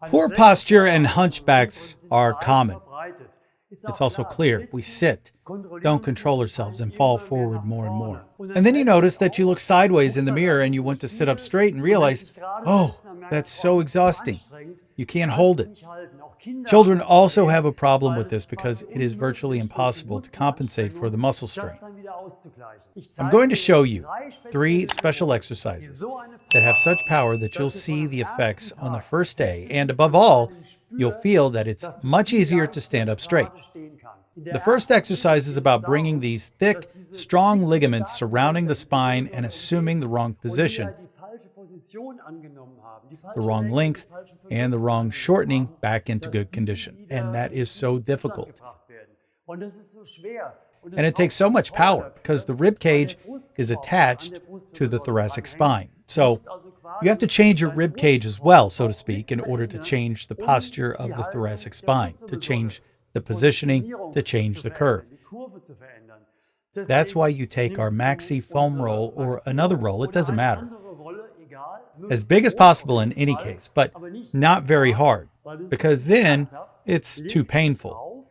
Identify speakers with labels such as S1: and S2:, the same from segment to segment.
S1: Poor posture and hunchbacks are common. It's also clear we sit, don't control ourselves, and fall forward more and more. And then you notice that you look sideways in the mirror and you want to sit up straight and realize, oh, that's so exhausting. You can't hold it. Children also have a problem with this because it is virtually impossible to compensate for the muscle strain. I'm going to show you 3 special exercises that have such power that you'll see the effects on the first day, and above all, you'll feel that it's much easier to stand up straight. The first exercise is about bringing these thick, strong ligaments surrounding the spine and assuming the wrong position, the wrong length, and the wrong shortening back into good condition. And that is so difficult. And it takes so much power because the rib cage is attached to the thoracic spine. So you have to change your rib cage as well, so to speak, in order to change the posture of the thoracic spine, to change the positioning, to change the curve. That's why you take our maxi foam roll or another roll, it doesn't matter. As big as possible in any case, but not very hard, because then it's too painful.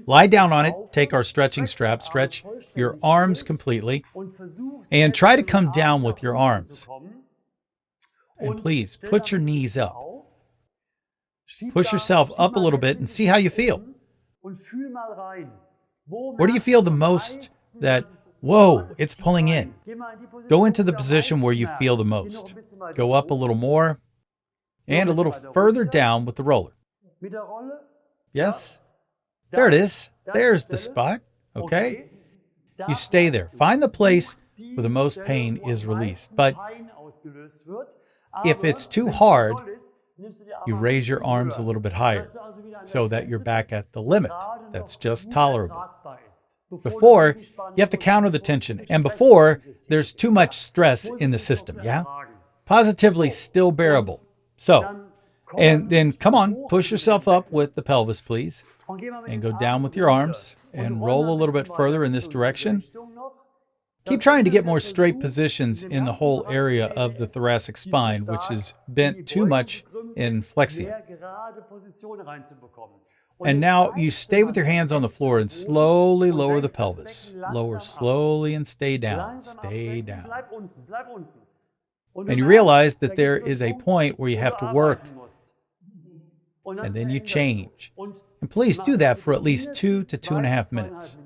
S1: Lie down on it, take our stretching strap, stretch your arms completely, and try to come down with your arms. And please, put your knees up. Push yourself up a little bit and see how you feel. Where do you feel the most that, whoa, it's pulling in? Go into the position where you feel the most. Go up a little more and a little further down with the roller. Yes? There it is. There's the spot. Okay? You stay there. Find the place where the most pain is released. But if it's too hard, you raise your arms a little bit higher so that you're back at the limit. That's just tolerable. Before, you have to counter the tension. And before, there's too much stress in the system, yeah? Positively still bearable. So, and then come on, push yourself up with the pelvis, please. And go down with your arms and roll a little bit further in this direction. Keep trying to get more straight positions in the whole area of the thoracic spine, which is bent too much in flexion. And now you stay with your hands on the floor and slowly lower the pelvis. Lower slowly and stay down. Stay down. And you realize that there is a point where you have to work. And then you change. And please do that for at least 2 to 2.5 minutes.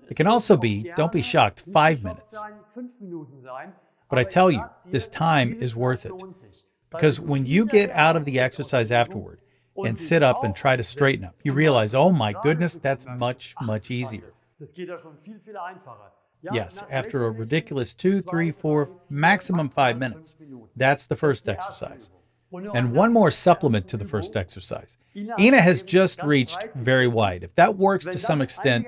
S1: It can also be, don't be shocked, 5 minutes. But I tell you, this time is worth it. Because when you get out of the exercise afterward and sit up and try to straighten up, you realize, oh my goodness, that's much, much easier. Yes, after a ridiculous 2, 3, 4, maximum 5 minutes. That's the first exercise. And one more supplement to the first exercise. Ina has just reached very wide. If that works to some extent,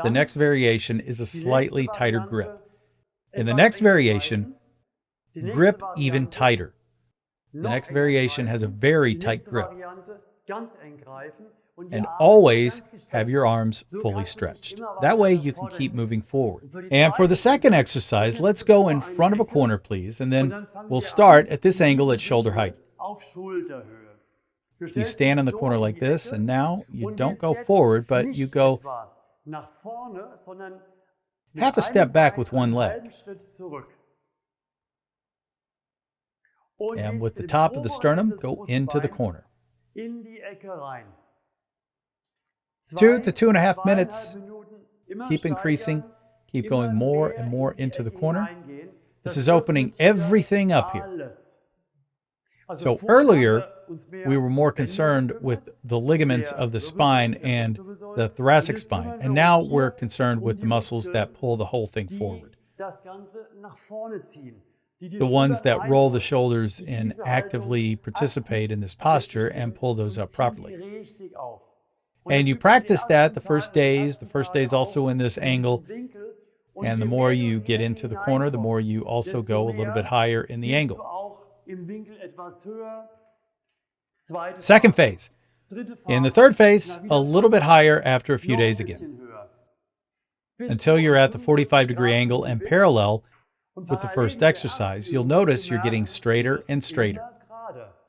S1: the next variation is a slightly tighter grip. In the next variation, grip even tighter. The next variation has a very tight grip. And always have your arms fully stretched. That way you can keep moving forward. And for the second exercise, let's go in front of a corner, please, and then we'll start at this angle at shoulder height. You stand in the corner like this, and now you don't go forward, but you go half a step back with one leg. And with the top of the sternum, go into the corner. 2 to 2.5 minutes. Keep increasing. Keep going more and more into the corner. This is opening everything up here. So earlier, we were more concerned with the ligaments of the spine and the thoracic spine. And now we're concerned with the muscles that pull the whole thing forward. The ones that roll the shoulders and actively participate in this posture and pull those up properly. And you practice that the first days also in this angle. And the more you get into the corner, the more you also go a little bit higher in the angle. Second phase. In the third phase, a little bit higher after a few days again. Until you're at the 45-degree angle and parallel with the first exercise, you'll notice you're getting straighter and straighter.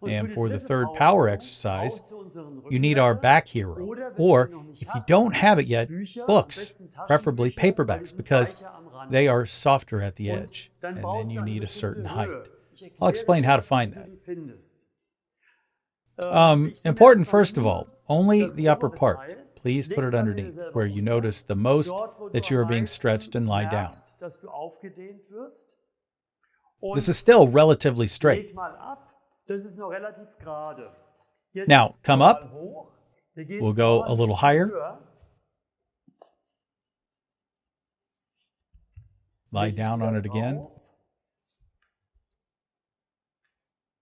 S1: And for the third power exercise, you need our back hero. Or if you don't have it yet, books, preferably paperbacks, because they are softer at the edge. And then you need a certain height. I'll explain how to find that. Important, first of all, only the upper part. Please put it underneath, where you notice the most that you are being stretched, and lie down. This is still relatively straight. Now, come up. We'll go a little higher. Lie down on it again.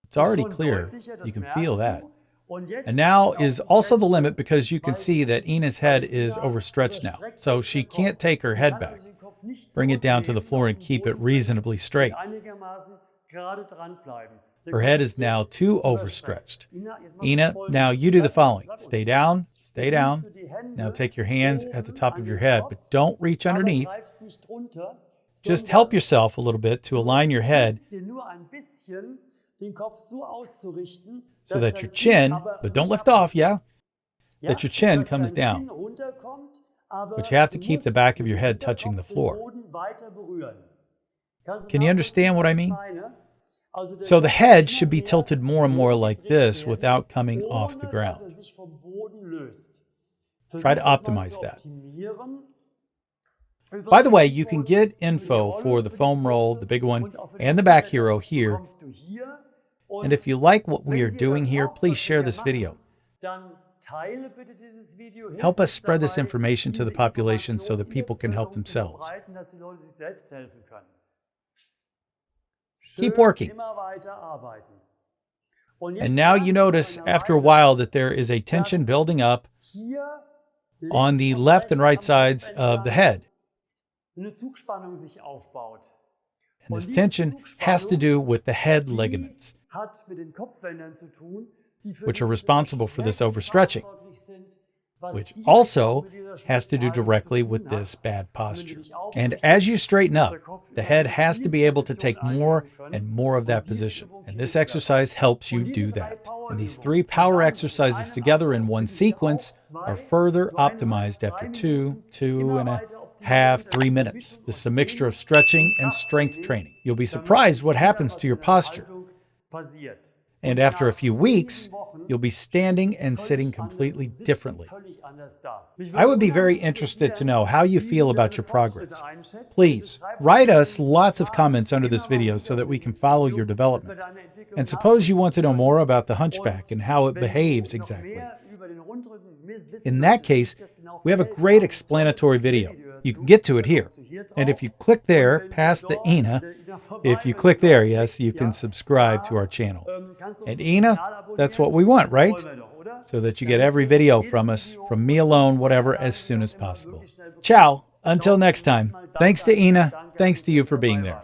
S1: It's already clear. You can feel that. And now is also the limit, because you can see that Ina's head is overstretched now. So she can't take her head back. Bring it down to the floor and keep it reasonably straight. Her head is now too overstretched. Ina, now you do the following. Stay down, stay down. Now take your hands at the top of your head, but don't reach underneath. Just help yourself a little bit to align your head so that your chin, but don't lift off, that your chin comes down. But you have to keep the back of your head touching the floor. Can you understand what I mean? So the head should be tilted more and more like this without coming off the ground. Try to optimize that. By the way, you can get info for the foam roll, the big one, and the back hero here. And if you like what we are doing here, please share this video. Help us spread this information to the population so that people can help themselves. Keep working. And now you notice after a while that there is a tension building up on the left and right sides of the head. And this tension has to do with the head ligaments, which are responsible for this overstretching, which also has to do directly with this bad posture. And as you straighten up, the head has to be able to take more and more of that position. And this exercise helps you do that. And these 3 power exercises together in one sequence are further optimized after 2.5, 3 minutes. This is a mixture of stretching and strength training. You'll be surprised what happens to your posture. And after a few weeks, you'll be standing and sitting completely differently. I would be very interested to know how you feel about your progress. Please write us lots of comments under this video so that we can follow your development. And suppose you want to know more about the hunchback and how it behaves exactly. In that case, we have a great explanatory video. You can get to it here. And if you click there, past the Ina, if you click there, yes, you can subscribe to our channel. And Ina, that's what we want, right? So that you get every video from us, from me alone, whatever, as soon as possible. Ciao. Until next time. Thanks to Ina. Thanks to you for being there.